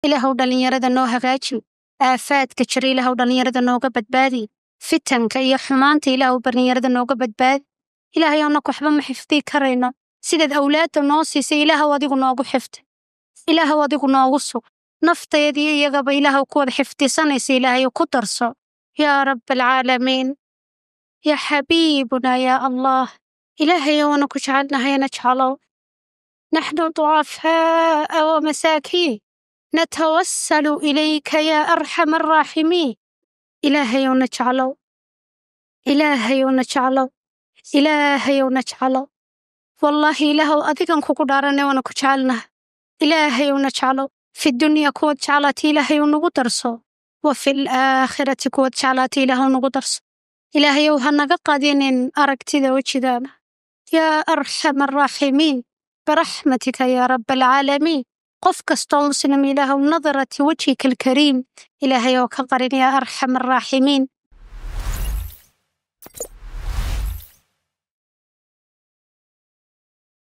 ilaahow dhallinyarada noo hagaaji, aafaadka jira ilaahow dhallinyarada nooga badbaadi, fitanka iyo xumaanta ilaahow dhallinyarada nooga badbaadi. ilaahay annagu waxba ma xifdii karayno, sidaad awlaadda noo siisay ilaahow adigu noogu xifdi, ilaahow adigu noogu sug, nafteedii iyagaba ilaahow ku wada xifdisanaysa ilaahay ku darso yaa rabbalcaalamiin yaa xabiibuna yaa allah. ilaahay waana ku jecelnahay najcalow. naxnu ducafaa'a wa masaakiin natawassalu ilayka yaa arxam arraaximiin. ilaahayow najcalow, ilaahayow najcalow, ilaahayow najcalow. wallaahi ilaahow adigan kugu dhaaranay waana ku jecelnahay. ilaahayow najcalow fi dunya kuwad jeclaata ilaahayow nagu darso, wa fil aakhirati kuwad jeclaata ilaahow nagu darso. ilaahayow ha naga qadinin aragtida wejigaana yaa arxam arraaximiin biraxmatika yaa rabbalcaalamiin. qof kastoo muslim ilaahow nadarati wajhika alkariim ilaahayow ka qarin yaa arxam arraaximiin.